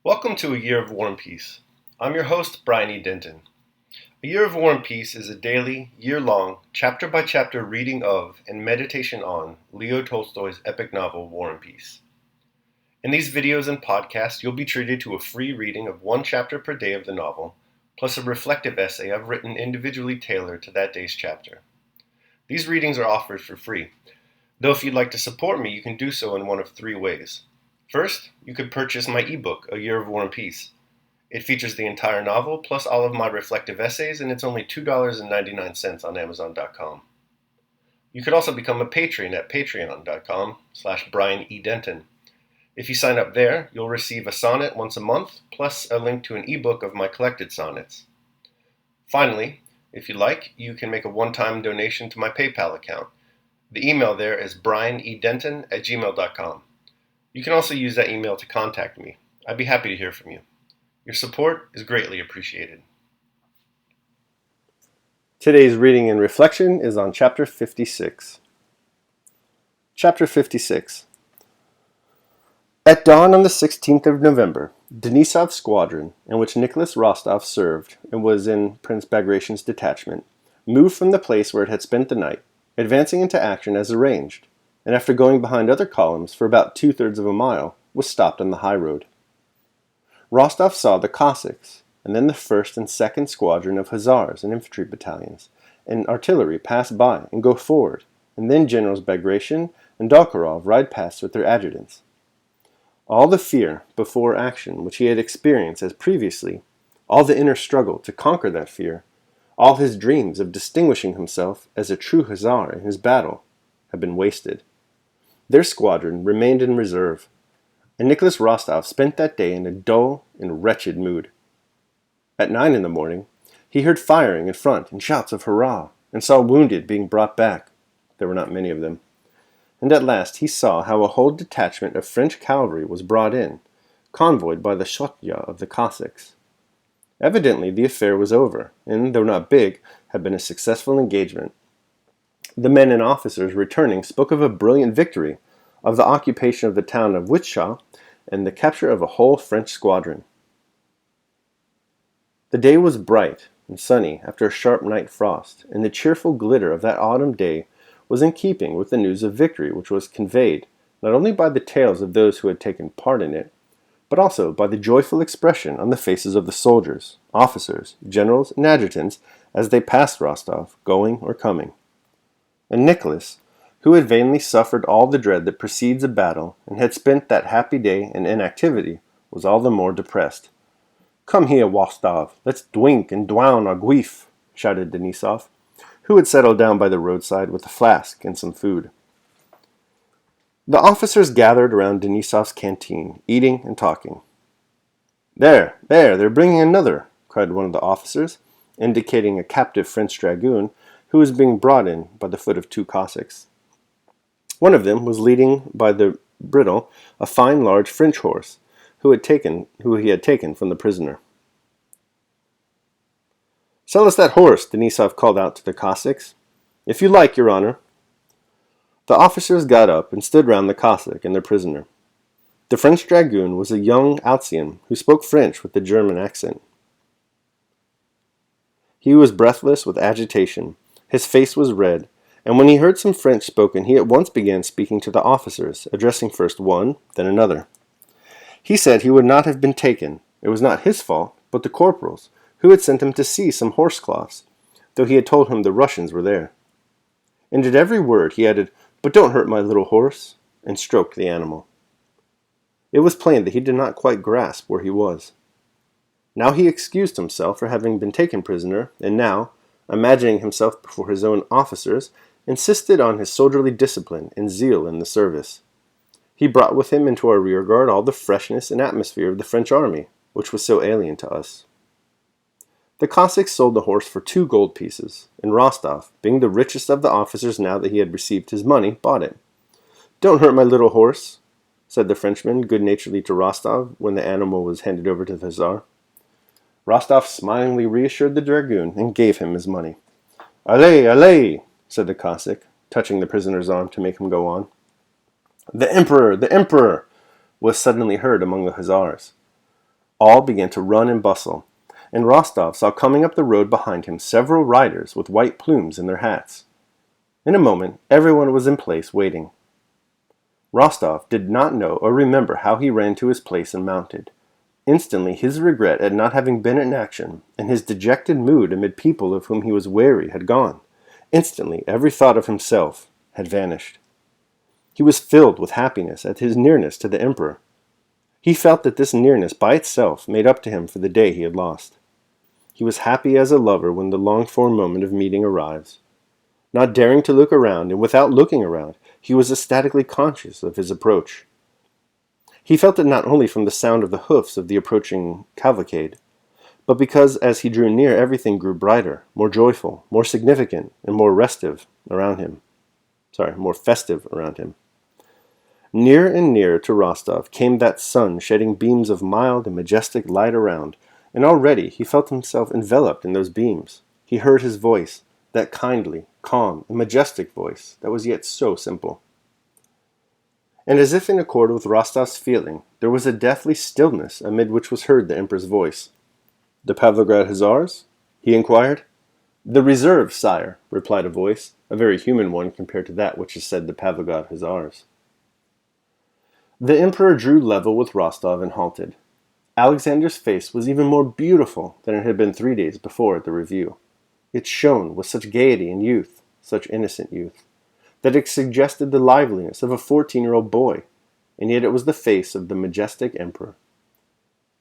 Welcome to A Year of War and Peace. I'm your host, Brian E. Denton. A Year of War and Peace is a daily, year-long, chapter-by-chapter reading of and meditation on Leo Tolstoy's epic novel, War and Peace. In these videos and podcasts, you'll be treated to a free reading of one chapter per day of the novel, plus a reflective essay I've written individually tailored to that day's chapter. These readings are offered for free, though if you'd like to support me, you can do so in one of three ways. First, you could purchase my ebook, A Year of War and Peace. It features the entire novel, plus all of my reflective essays, and it's only $2.99 on Amazon.com. You could also become a patron at patreon.com/Brian E. Denton. If you sign up there, you'll receive a sonnet once a month, plus a link to an ebook of my collected sonnets. Finally, if you like, you can make a one-time donation to my PayPal account. The email there is brianedenton@gmail.com. You can also use that email to contact me. I'd be happy to hear from you. Your support is greatly appreciated. Today's reading and reflection is on Chapter 56. Chapter 56. At dawn on the 16th of November, Denisov's squadron, in which Nicholas Rostov served and was in Prince Bagration's detachment, moved from the place where it had spent the night, advancing into action as arranged, and after going behind other columns for about 2/3 of a mile, was stopped on the high road. Rostov saw the Cossacks, and then the 1st and 2nd Squadron of Hussars and infantry battalions, and artillery pass by and go forward, and then Generals Bagration and Dokharov ride past with their adjutants. All the fear before action which he had experienced as previously, all the inner struggle to conquer that fear, all his dreams of distinguishing himself as a true Hussar in his battle, had been wasted. Their squadron remained in reserve, and Nicholas Rostov spent that day in a dull and wretched mood. At 9 in the morning, he heard firing in front and shouts of hurrah, and saw wounded being brought back. There were not many of them. And at last he saw how a whole detachment of French cavalry was brought in, convoyed by the shotya of the Cossacks. Evidently the affair was over, and, though not big, had been a successful engagement. The men and officers returning spoke of a brilliant victory, of the occupation of the town of Wichita, and the capture of a whole French squadron. The day was bright and sunny after a sharp night frost, and the cheerful glitter of that autumn day was in keeping with the news of victory which was conveyed not only by the tales of those who had taken part in it, but also by the joyful expression on the faces of the soldiers, officers, generals, and adjutants as they passed Rostov, going or coming. And Nicholas, who had vainly suffered all the dread that precedes a battle, and had spent that happy day in inactivity, was all the more depressed. "Come here, Rostov, let's drink and drown our grief," shouted Denisov, who had settled down by the roadside with a flask and some food. The officers gathered around Denisov's canteen, eating and talking. There, they're bringing another," cried one of the officers, indicating a captive French dragoon who was being brought in by the foot of 2 Cossacks. One of them was leading by the bridle a fine large French horse, who he had taken from the prisoner. "Sell us that horse," Denisov called out to the Cossacks. "If you like, your honor." The officers got up and stood round the Cossack and their prisoner. The French dragoon was a young Alsatian who spoke French with a German accent. He was breathless with agitation. His face was red, and when he heard some French spoken, he at once began speaking to the officers, addressing first one, then another. He said he would not have been taken. It was not his fault, but the corporal's, who had sent him to see some horse-cloths, though he had told him the Russians were there. And at every word he added, "But don't hurt my little horse," and stroked the animal. It was plain that he did not quite grasp where he was. Now he excused himself for having been taken prisoner, and now, imagining himself before his own officers, insisted on his soldierly discipline and zeal in the service. He brought with him into our rearguard all the freshness and atmosphere of the French army, which was so alien to us. The Cossacks sold the horse for 2 gold pieces, and Rostov, being the richest of the officers now that he had received his money, bought it. "Don't hurt my little horse," said the Frenchman good-naturedly to Rostov when the animal was handed over to the Hussar. Rostov smilingly reassured the dragoon and gave him his money. "Allez, allez," said the Cossack, touching the prisoner's arm to make him go on. "The Emperor! The Emperor!" was suddenly heard among the Hussars. All began to run and bustle, and Rostov saw coming up the road behind him several riders with white plumes in their hats. In a moment, everyone was in place waiting. Rostov did not know or remember how he ran to his place and mounted. Instantly his regret at not having been in action, and his dejected mood amid people of whom he was wary, had gone. Instantly every thought of himself had vanished. He was filled with happiness at his nearness to the Emperor. He felt that this nearness by itself made up to him for the day he had lost. He was happy as a lover when the longed-for moment of meeting arrives. Not daring to look around, and without looking around, he was ecstatically conscious of his approach. He felt it not only from the sound of the hoofs of the approaching cavalcade, but because as he drew near everything grew brighter, more joyful, more significant, and more festive around him. Nearer and nearer to Rostov came that sun shedding beams of mild and majestic light around, and already he felt himself enveloped in those beams. He heard his voice, that kindly, calm, and majestic voice that was yet so simple. And as if in accord with Rostov's feeling, there was a deathly stillness amid which was heard the Emperor's voice. "The Pavlograd Hussars?" he inquired. "The reserve, sire," replied a voice, a very human one compared to that which is said the Pavlograd Hussars. The Emperor drew level with Rostov and halted. Alexander's face was even more beautiful than it had been 3 days before at the review. It shone with such gaiety and youth, such innocent youth, that it suggested the liveliness of a 14-year-old boy, and yet it was the face of the majestic Emperor.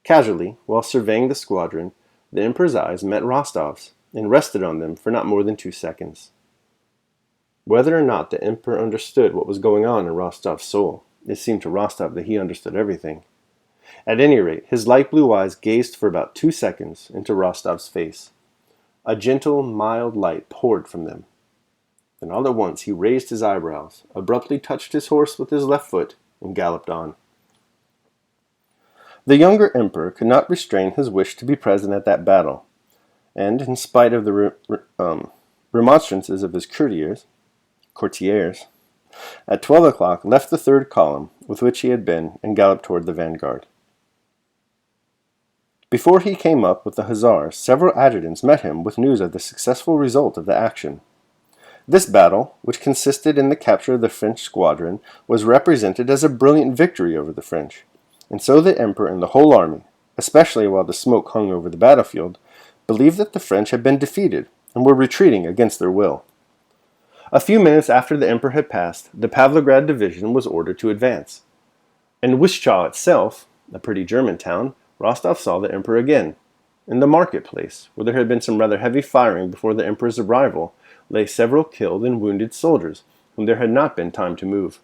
Casually, while surveying the squadron, the Emperor's eyes met Rostov's, and rested on them for not more than 2 seconds. Whether or not the Emperor understood what was going on in Rostov's soul, it seemed to Rostov that he understood everything. At any rate, his light blue eyes gazed for about 2 seconds into Rostov's face. A gentle, mild light poured from them. Then all at once he raised his eyebrows, abruptly touched his horse with his left foot, and galloped on. The younger Emperor could not restrain his wish to be present at that battle, and, in spite of the remonstrances of his courtiers, at 12 o'clock left the third column with which he had been and galloped toward the vanguard. Before he came up with the hussars, several adjutants met him with news of the successful result of the action. This battle, which consisted in the capture of the French squadron, was represented as a brilliant victory over the French, and so the Emperor and the whole army, especially while the smoke hung over the battlefield, believed that the French had been defeated and were retreating against their will. A few minutes after the Emperor had passed, the Pavlograd division was ordered to advance. In Wischau itself, a pretty German town, Rostov saw the Emperor again. In the marketplace, where there had been some rather heavy firing before the Emperor's arrival, lay several killed and wounded soldiers, whom there had not been time to move.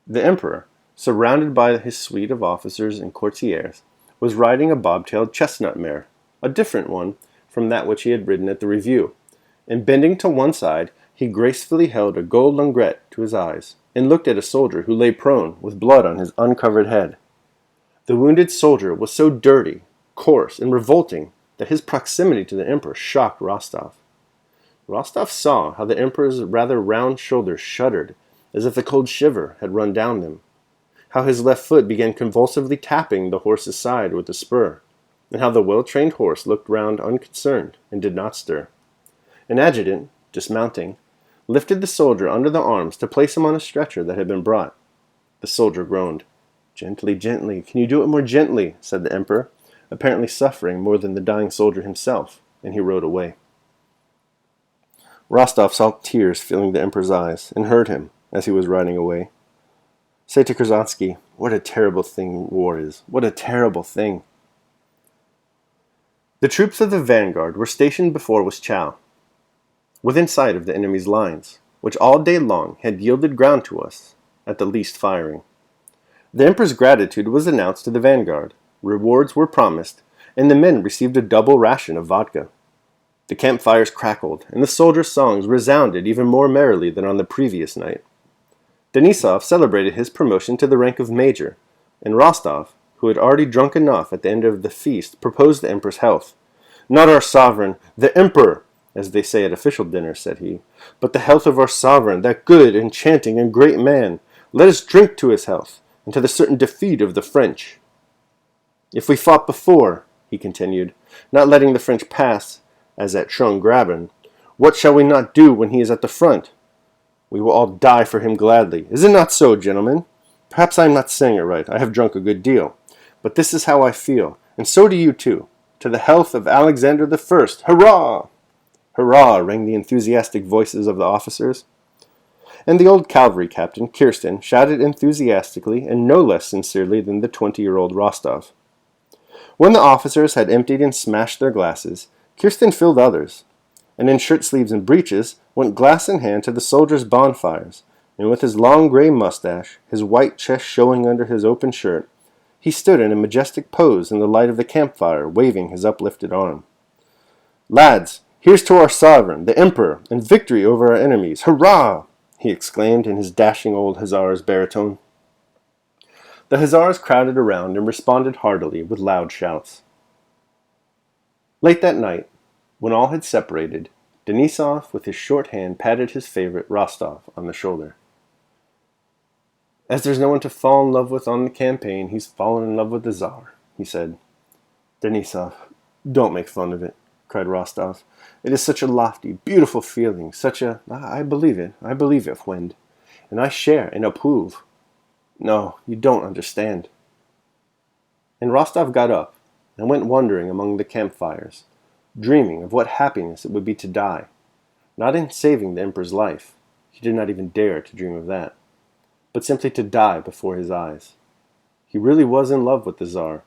The Emperor, surrounded by his suite of officers and courtiers, was riding a bobtailed chestnut mare, a different one from that which he had ridden at the review, and bending to one side, he gracefully held a gold lorgnette to his eyes, and looked at a soldier who lay prone, with blood on his uncovered head. The wounded soldier was so dirty, coarse, and revolting that his proximity to the Emperor shocked Rostov. Rostov saw how the Emperor's rather round shoulders shuddered, as if a cold shiver had run down them, how his left foot began convulsively tapping the horse's side with the spur, and how the well-trained horse looked round unconcerned and did not stir. An adjutant, dismounting, lifted the soldier under the arms to place him on a stretcher that had been brought. The soldier groaned. "Gently, gently, can you do it more gently?" said the Emperor, apparently suffering more than the dying soldier himself, and he rode away. Rostov saw tears filling the Emperor's eyes, and heard him, as he was riding away, say to Kurzhansky, "What a terrible thing war is! What a terrible thing!" The troops of the vanguard were stationed before Wischau, within sight of the enemy's lines, which all day long had yielded ground to us at the least firing. The Emperor's gratitude was announced to the vanguard, rewards were promised, and the men received a double ration of vodka. The campfires crackled, and the soldiers' songs resounded even more merrily than on the previous night. Denisov celebrated his promotion to the rank of major, and Rostov, who had already drunk enough at the end of the feast, proposed the Emperor's health. "Not our sovereign, the Emperor, as they say at official dinners," said he, "but the health of our sovereign, that good, enchanting, and great man. Let us drink to his health, and to the certain defeat of the French." If we fought before, he continued, not letting the French pass as at Schön-Graben, what shall we not do when he is at the front? We will all die for him gladly. Is it not so, gentlemen? Perhaps I am not saying it right. I have drunk a good deal. But this is how I feel, and so do you too. To the health of Alexander the First! Hurrah! Hurrah! Rang the enthusiastic voices of the officers. And the old cavalry captain, Kirsten, shouted enthusiastically and no less sincerely than the 20-year-old Rostov. When the officers had emptied and smashed their glasses, Kirsten filled others, and in shirt-sleeves and breeches went glass in hand to the soldiers' bonfires, and with his long gray mustache, his white chest showing under his open shirt, he stood in a majestic pose in the light of the campfire, waving his uplifted arm. Lads, here's to our sovereign, the Emperor, and victory over our enemies. Hurrah! He exclaimed in his dashing old hussar's baritone. The hussars crowded around and responded heartily with loud shouts. Late that night, when all had separated, Denisov with his short hand patted his favorite, Rostov, on the shoulder. As there's no one to fall in love with on the campaign, he's fallen in love with the Tsar, he said. Denisov, don't make fun of it, cried Rostov. It is such a lofty, beautiful feeling, such a... I believe it, friend, and I share and approve. No, you don't understand. And Rostov got up and went wandering among the campfires, dreaming of what happiness it would be to die, not in saving the Emperor's life, he did not even dare to dream of that, but simply to die before his eyes. He really was in love with the Tsar,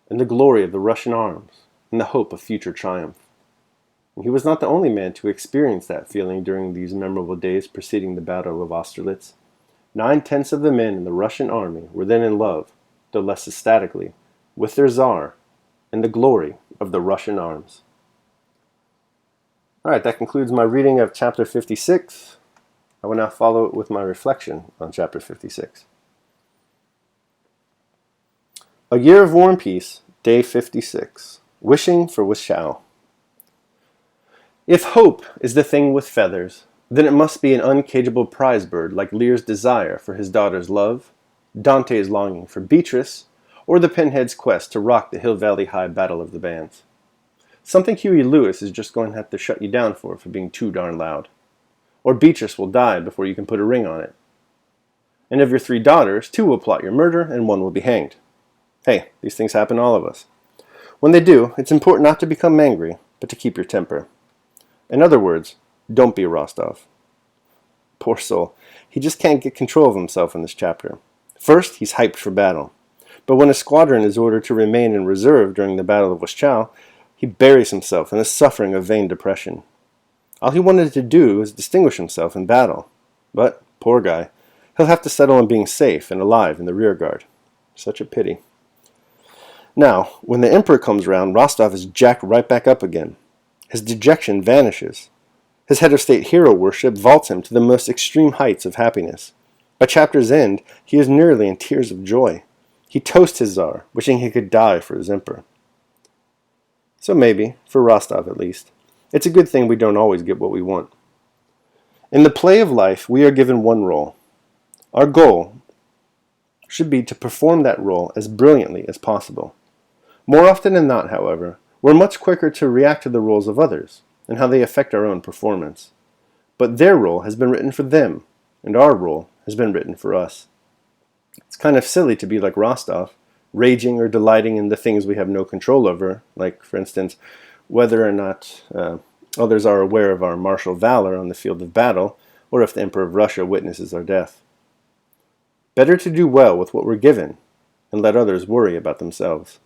and the glory of the Russian arms, and the hope of future triumph. And he was not the only man to experience that feeling during these memorable days preceding the Battle of Austerlitz. 9/10 of the men in the Russian army were then in love, though less ecstatically, with their Tsar, and the glory of the Russian arms. All right, that concludes my reading of chapter 56. I will now follow it with my reflection on chapter 56. A Year of War and Peace, Day 56. Wishing for Wishao. If hope is the thing with feathers, then it must be an uncageable prize bird like Lear's desire for his daughter's love, Dante's longing for Beatrice, or the pinhead's quest to rock the Hill Valley High Battle of the Bands. Something Huey Lewis is just going to have to shut you down for being too darn loud. Or Beatrice will die before you can put a ring on it. And of your 3 daughters, 2 will plot your murder and 1 will be hanged. Hey, these things happen to all of us. When they do, it's important not to become angry, but to keep your temper. In other words, don't be a Rostov. Poor soul, he just can't get control of himself in this chapter. First, he's hyped for battle. But when a squadron is ordered to remain in reserve during the Battle of Wishau, he buries himself in the suffering of vain depression. All he wanted to do was distinguish himself in battle. But, poor guy, he'll have to settle on being safe and alive in the rear guard. Such a pity. Now, when the Emperor comes round, Rostov is jacked right back up again. His dejection vanishes. His head of state hero worship vaults him to the most extreme heights of happiness. By chapter's end, he is nearly in tears of joy. He toasts his Tsar, wishing he could die for his Emperor. So maybe, for Rostov at least, it's a good thing we don't always get what we want. In the play of life, we are given one role. Our goal should be to perform that role as brilliantly as possible. More often than not, however, we're much quicker to react to the roles of others and how they affect our own performance. But their role has been written for them, and our role has been written for us. It's kind of silly to be like Rostov, raging or delighting in the things we have no control over, like, for instance, whether or not others are aware of our martial valor on the field of battle, or if the Emperor of Russia witnesses our death. Better to do well with what we're given, and let others worry about themselves.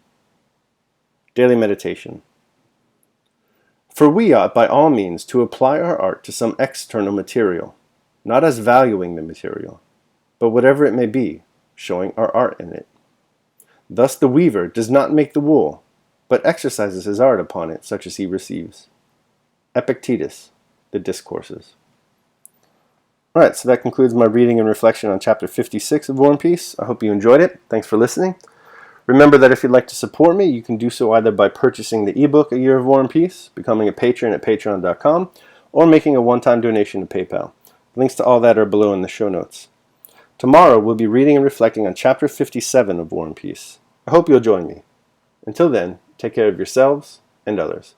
Daily Meditation. For we ought by all means to apply our art to some external material, not as valuing the material, but whatever it may be, showing our art in it. Thus the weaver does not make the wool, but exercises his art upon it such as he receives. Epictetus, The Discourses. Alright, so that concludes my reading and reflection on chapter 56 of War and Peace. I hope you enjoyed it. Thanks for listening. Remember that if you'd like to support me, you can do so either by purchasing the ebook A Year of War and Peace, becoming a patron at patreon.com, or making a one-time donation to PayPal. Links to all that are below in the show notes. Tomorrow we'll be reading and reflecting on chapter 57 of War and Peace. I hope you'll join me. Until then, take care of yourselves and others.